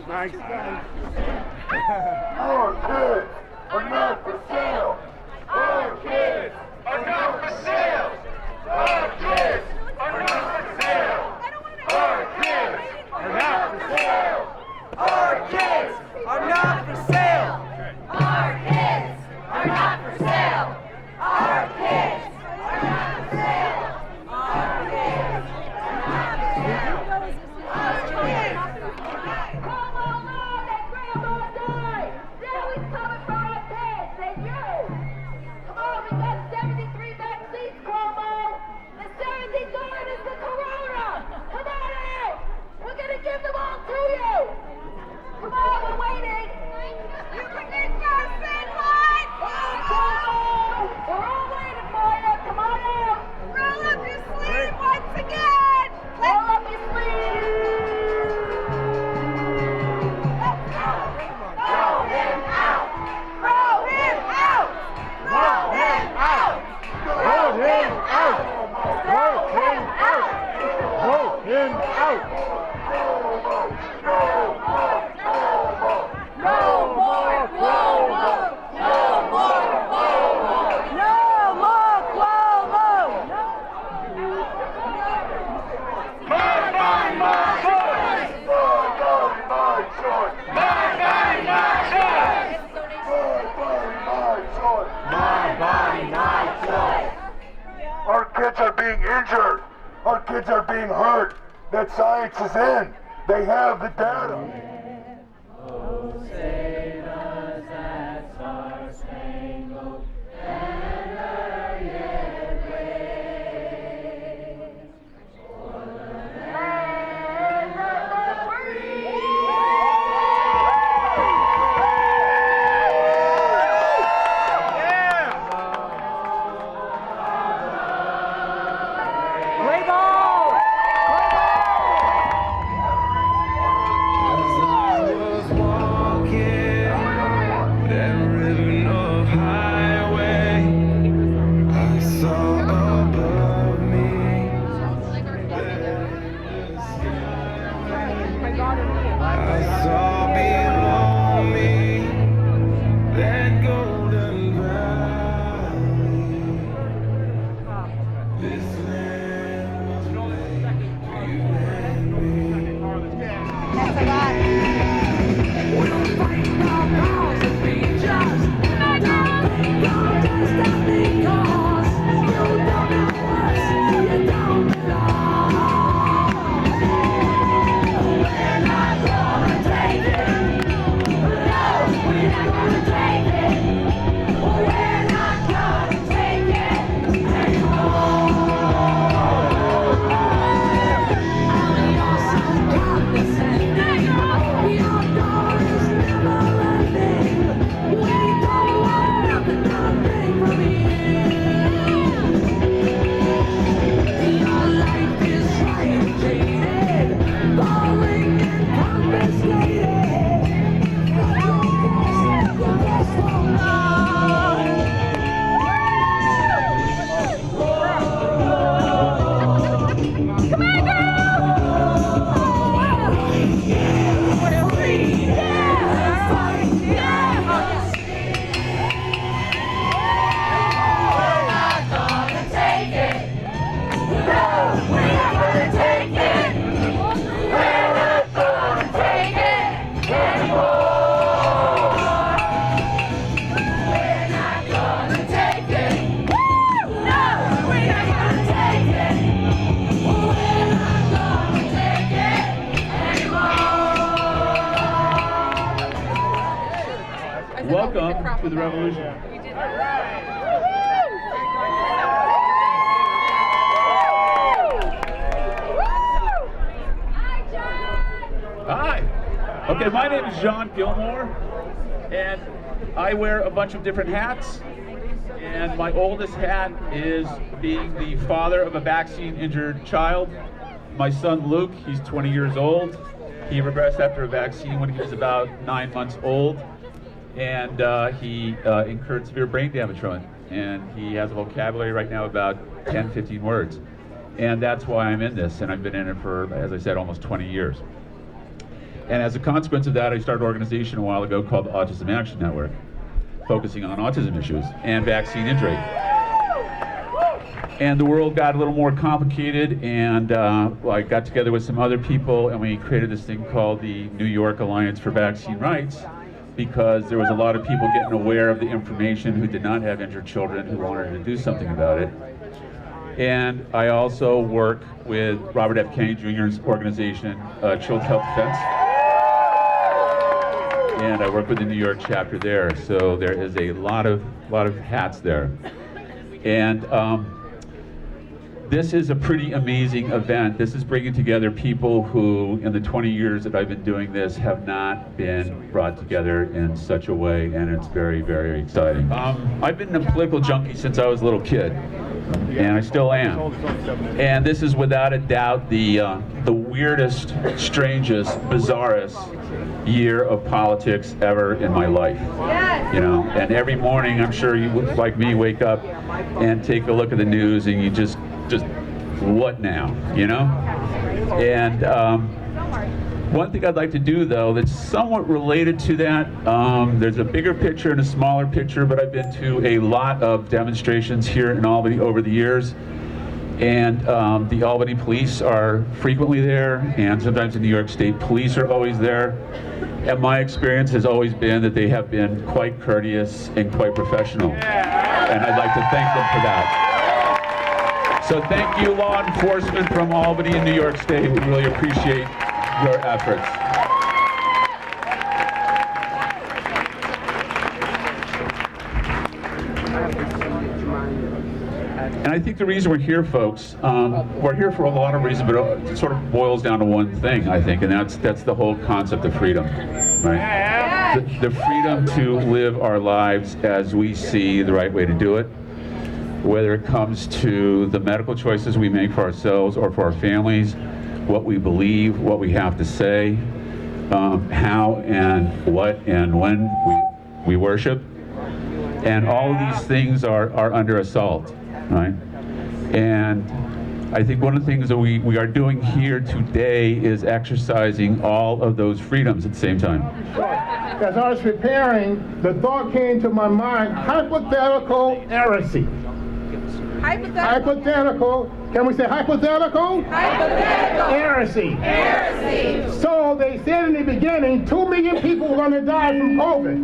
Thanks, guys. Our kids are not for sale. Our kids are not for sale. Our kids are not for sale. Our kids are not for sale. Our kids are not for sale. Our kids are not for sale. Our kids are not for sale. Our kids are not for sale. Our kids. Come on, Lord, that grandma died. Now he's coming for our kids and you. Come on, we got 73 vaccines, Cuomo. The 73rd is the corona. Come on out. We're going to give them all to you. Come on, we're waiting. You can get first in line. We're all waiting for you. Come on out. Roll up your sleeve once again. Roll up your sleeve. Throw him out. Throw him out. Throw him out. Throw him out. Throw him out. Throw him out. No more Cuomo! No more Cuomo! No more Cuomo! My body, my choice. My body, my choice. My body, my choice. Our kids are being injured. Our kids are being hurt. That science is in. They have the data. Welcome to the revolution. Hi. Okay, my name is John Gilmore, and I wear a bunch of different hats. And my oldest hat is being the father of a vaccine-injured child. My son Luke, he's 20 years old. He regressed after a vaccine when he was about 9 months old. And he incurred severe brain damage from it. And he has a vocabulary right now about 10, 15 words. And that's why I'm in this, and I've been in it for, as I said, almost 20 years. And as a consequence of that, I started an organization a while ago called the Autism Action Network, focusing on autism issues and vaccine injury. And the world got a little more complicated, and I got together with some other people, and we created this thing called the New York Alliance for Vaccine Rights, because there was a lot of people getting aware of the information who did not have injured children who wanted to do something about it. And I also work with Robert F. Kennedy Jr.'s organization, Children's Health Defense. And I work with the New York chapter there, so there is a lot of hats there. And this is a pretty amazing event. This is bringing together people who, in the 20 years that I've been doing this, have not been brought together in such a way, and it's very, very exciting. I've been a political junkie since I was a little kid, and I still am. And this is without a doubt the weirdest, strangest, bizarrest year of politics ever in my life. You know, and every morning, I'm sure you would, like me, wake up and take a look at the news, and you just what now, you know? And one thing I'd like to do, though, that's somewhat related to that, there's a bigger picture and a smaller picture, but I've been to a lot of demonstrations here in Albany over the years, and the Albany police are frequently there, and sometimes the New York State Police are always there, and my experience has always been that they have been quite courteous and quite professional, and I'd like to thank them for that. So thank you, law enforcement from Albany and New York State. We really appreciate your efforts. And I think the reason we're here, folks, we're here for a lot of reasons, but it sort of boils down to one thing, I think, and that's the whole concept of freedom, right? The freedom to live our lives as we see the right way to do it, whether it comes to the medical choices we make for ourselves or for our families, what we believe, what we have to say, how and what and when we worship. And all of these things are under assault, right? And I think one of the things that we are doing here today is exercising all of those freedoms at the same time. As I was preparing, the thought came to my mind, hypothetical heresy. Hypothetical. Can we say hypothetical? Hypothetical. Heresy. Heresy. So they said in the beginning, 2 million people were going to die from COVID.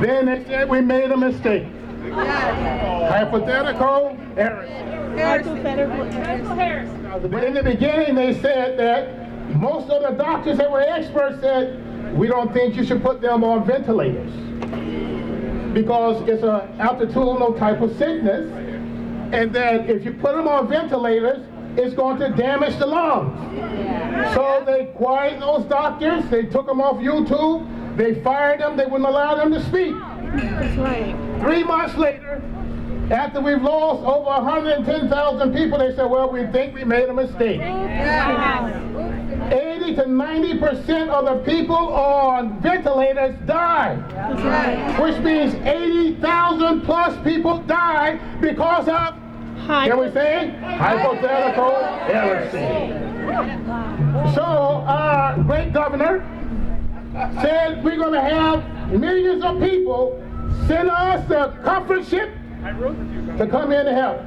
Then they said we made a mistake. Hypothetical heresy. Hypothetical heresy. But in the beginning they said that most of the doctors that were experts said, we don't think you should put them on ventilators, because it's an altitudinal type of sickness, and that if you put them on ventilators, it's going to damage the lungs. So they quieted those doctors, they took them off YouTube, they fired them, they wouldn't allow them to speak. That's right. 3 months later, after we've lost over 110,000 people, they said, well, we think we made a mistake. 80 to 90% of the people on ventilators died. That's right. Which means 80,000 plus people died because of, can we say, hypothetical heresy. So our great governor said we're going to have millions of people send us a comfort ship to come in to help.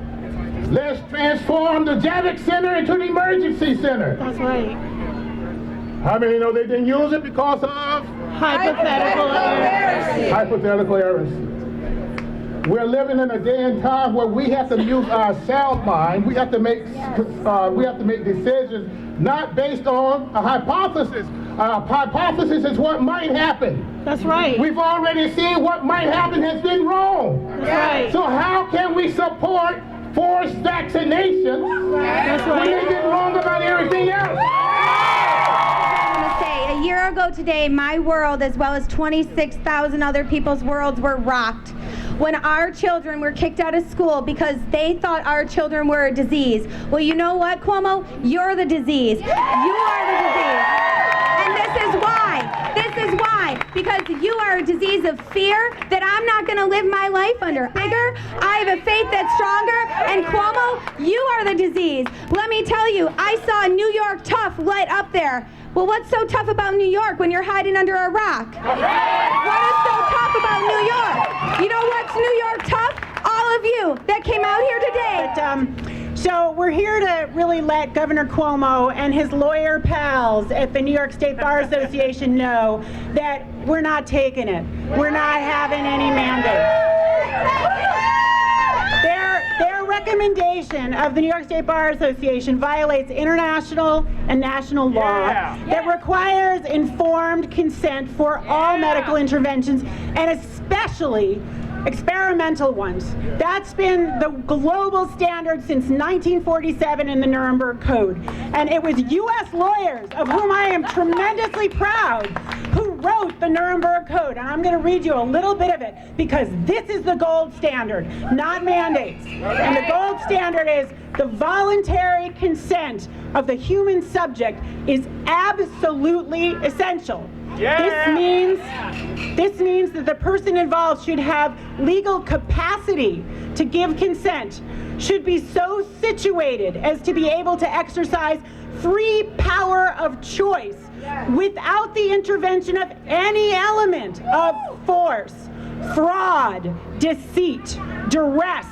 Let's transform the Javits Center into the emergency center. That's right. How many know they didn't use it because of Hypothetical heresy. hypothetical heresy? We're living in a day and time where we have to use our sound mind. We have to make decisions not based on a hypothesis. A hypothesis is what might happen. That's right. We've already seen what might happen has been wrong. That's right. So how can we support forced vaccinations That's when they right. get wrong about everything else? A year ago today, my world, as well as 26,000 other people's worlds, were rocked when our children were kicked out of school because they thought our children were a disease. Well, you know what, Cuomo? You're the disease. You are the disease. And this is why. Because you are are a disease of fear that I'm not going to live my life under. Bigger, I have a faith that's stronger, and Cuomo, you are the disease. Let me tell you, I saw New York tough light up there. Well, what's so tough about New York when you're hiding under a rock? What is so tough about New York? You know what's New York tough? All of you that came out here today. So we're here to really let Governor Cuomo and his lawyer pals at the New York State Bar Association know that we're not taking it. We're not having any mandate. Their recommendation of the New York State Bar Association violates international and national law that requires informed consent for all medical interventions, and especially experimental ones. That's been the global standard since 1947 in the Nuremberg Code. And it was U.S. lawyers, of whom I am tremendously proud, who wrote the Nuremberg Code. And I'm going to read you a little bit of it, because this is the gold standard, not mandates. And the gold standard is the voluntary consent of the human subject is absolutely essential. This means that the person involved should have legal capacity to give consent, should be so situated as to be able to exercise free power of choice without the intervention of any element of force, fraud, deceit, duress,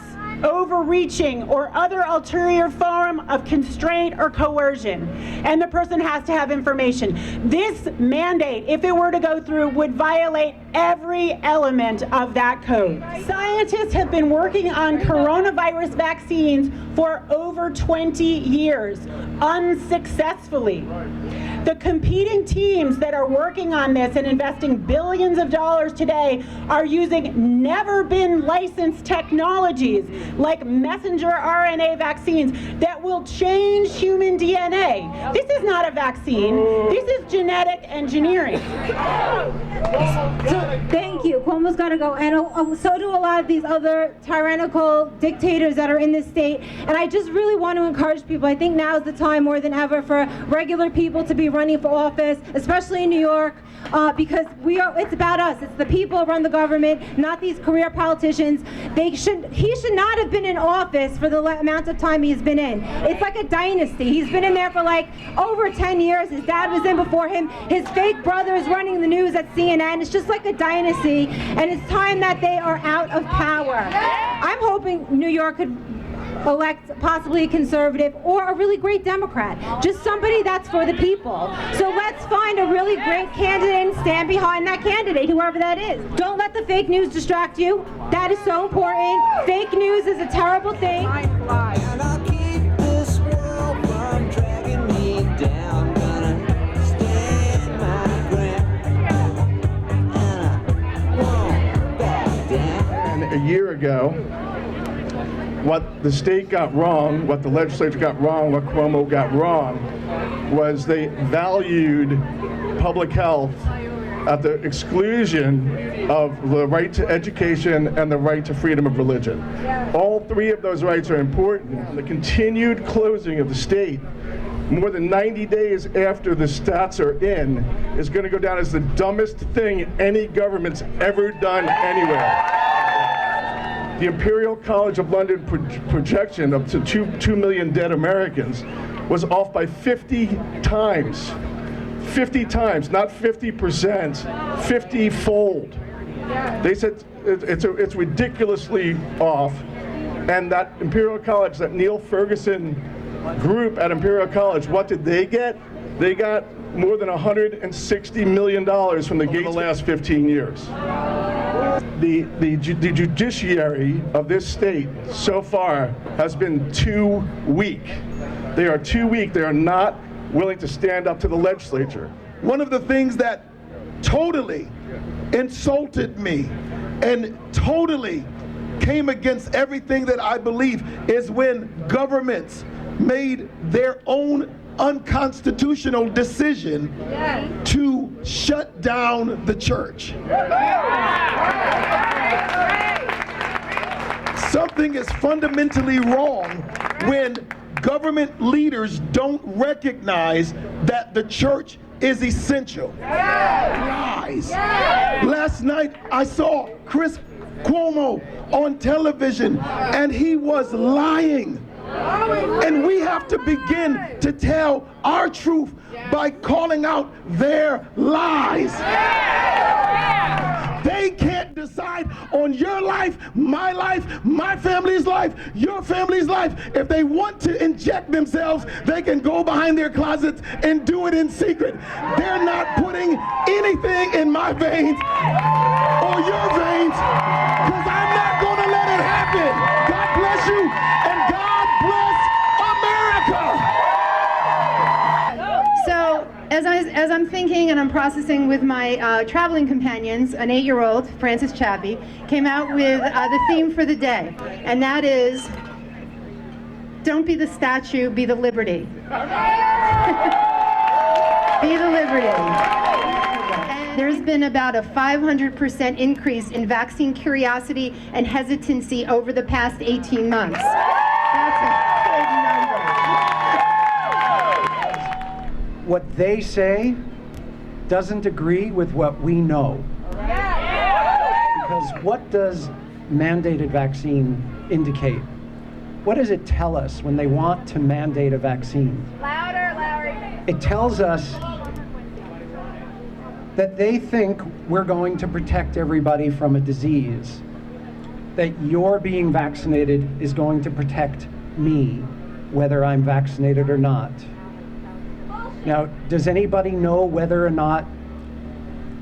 overreaching, or other ulterior form of constraint or coercion. And the person has to have information. This mandate, if it were to go through, would violate every element of that code. Scientists have been working on coronavirus vaccines for over 20 years, unsuccessfully. The competing teams that are working on this and investing billions of dollars today are using never-been-licensed technologies like messenger RNA vaccines that will change human DNA. This is not a vaccine. This is genetic engineering. Thank you. Cuomo's got to go. And so do a lot of these other tyrannical dictators that are in this state. And I just really want to encourage people. I think now is the time more than ever for regular people to be running for office, especially in New York, because it's about us. It's the people who run the government, not these career politicians. He should not have been in office for the amount of time he's been in. It's like a dynasty. He's been in there for like over 10 years. His dad was in before him. His fake brother is running the news at CNN. It's just like a dynasty, and it's time that they are out of power. I'm hoping New York could elect possibly a conservative or a really great Democrat, just somebody that's for the people. So let's find a really great candidate and stand behind that candidate, whoever that is. Don't let the fake news distract you. That is so important. Fake news is a terrible thing. And I'll keep this world from dragging me down. Gonna stand my ground, and I won't back down. And a year ago, what the state got wrong, what the legislature got wrong, what Cuomo got wrong, was they valued public health at the exclusion of the right to education and the right to freedom of religion. All three of those rights are important. The continued closing of the state, more than 90 days after the stats are in, is going to go down as the dumbest thing any government's ever done anywhere. The Imperial College of London projection up to 2 million dead Americans was off by 50 times. 50 times, not 50%, 50-fold. They said it's ridiculously off. And that Imperial College, that Neil Ferguson group at Imperial College, what did they get? They got more than $160 million from the Gates the last 15 years. The judiciary of this state so far has been too weak. They are too weak. They are not willing to stand up to the legislature. One of the things that totally insulted me and totally came against everything that I believe is when governments made their own unconstitutional decision to shut down the church. Something is fundamentally wrong when government leaders don't recognize that the church is essential. Lies. Last night I saw Chris Cuomo on television and he was lying. And we have to begin to tell our truth by calling out their lies. They can't decide on your life, my family's life, your family's life. If they want to inject themselves, they can go behind their closets and do it in secret. They're not putting anything in my veins or your veins, because I'm not going to let it happen. God bless you, and God bless America. So as I'm thinking and I'm processing with my traveling companions, an 8-year-old, Francis Chappie, came out with the theme for the day, and that is, don't be the statue, be the liberty. Be the liberty. And there's been about a 500% increase in vaccine curiosity and hesitancy over the past 18 months. That's a big number. What they say doesn't agree with what we know. Because what does mandated vaccine indicate? What does it tell us when they want to mandate a vaccine? Louder, Lowry. It tells us that they think we're going to protect everybody from a disease, that your being vaccinated is going to protect me, whether I'm vaccinated or not. Now, does anybody know whether or not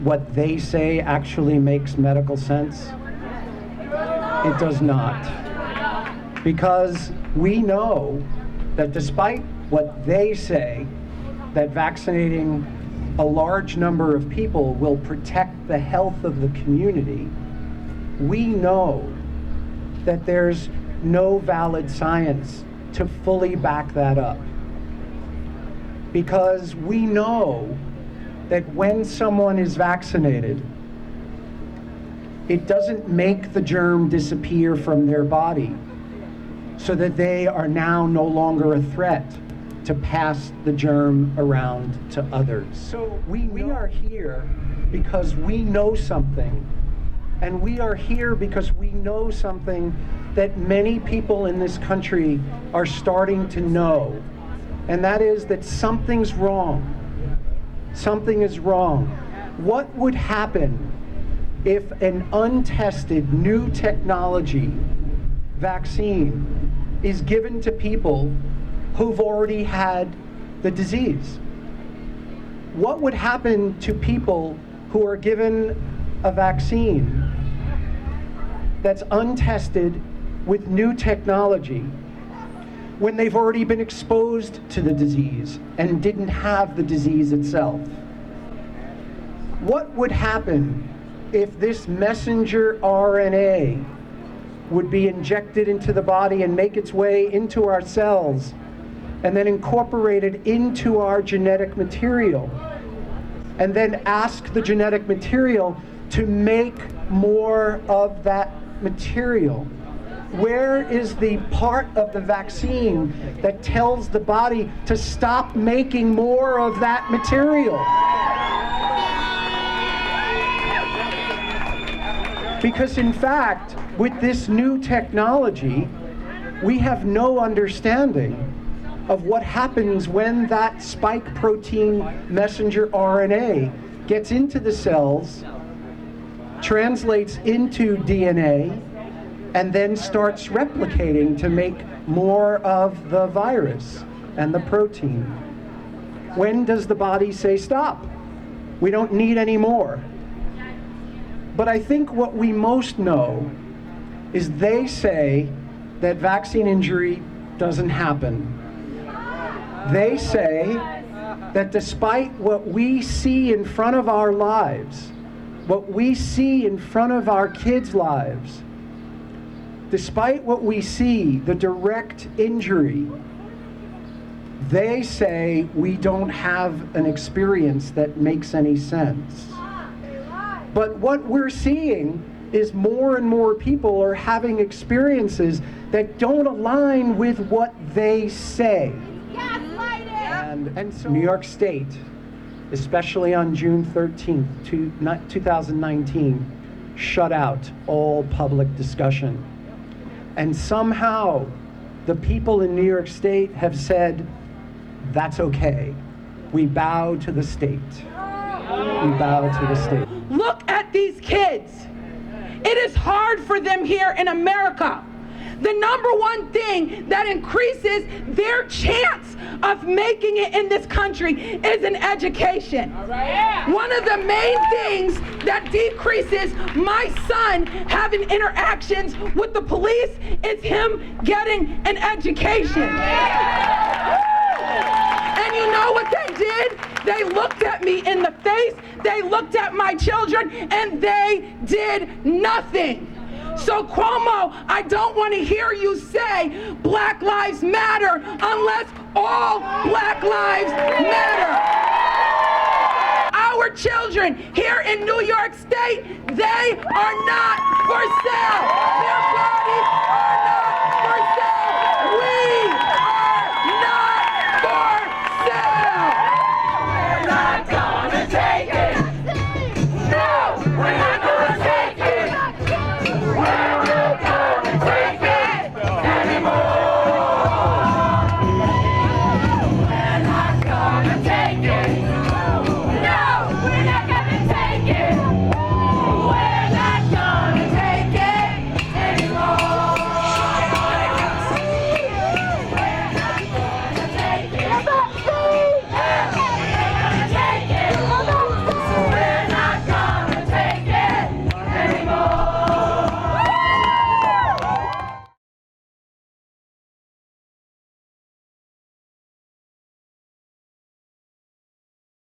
what they say actually makes medical sense? It does not. Because we know that despite what they say, that vaccinating a large number of people will protect the health of the community, we know that there's no valid science to fully back that up. Because we know that when someone is vaccinated, it doesn't make the germ disappear from their body so that they are now no longer a threat to pass the germ around to others. So we are here because we know something, and we are here because we know something that many people in this country are starting to know. And that is that something's wrong. Something is wrong. What would happen if an untested new technology vaccine is given to people who've already had the disease? What would happen to people who are given a vaccine that's untested with new technology when they've already been exposed to the disease and didn't have the disease itself? What would happen if this messenger RNA would be injected into the body and make its way into our cells and then incorporated into our genetic material, and then ask the genetic material to make more of that material? Where is the part of the vaccine that tells the body to stop making more of that material? Because in fact, with this new technology, we have no understanding of what happens when that spike protein messenger RNA gets into the cells, translates into DNA, and then starts replicating to make more of the virus and the protein. When does the body say stop? We don't need any more. But I think what we most know is they say that vaccine injury doesn't happen. They say that despite what we see in front of our lives, what we see in front of our kids' lives, despite what we see, the direct injury, they say we don't have an experience that makes any sense. But what we're seeing is more and more people are having experiences that don't align with what they say. And so New York State especially on June 13th, 2019, shut out all public discussion. And somehow, the people in New York State have said, that's okay. We bow to the state. We bow to the state. Look at these kids. It is hard for them here in America. The number one thing that increases their chance of making it in this country is an education. One of the main things that decreases my son having interactions with the police is him getting an education. And you know what they did? They looked at me in the face, they looked at my children, and they did nothing. So Cuomo, I don't want to hear you say Black Lives Matter unless all Black lives matter. Our children here in New York State, they are not for sale. Their bodies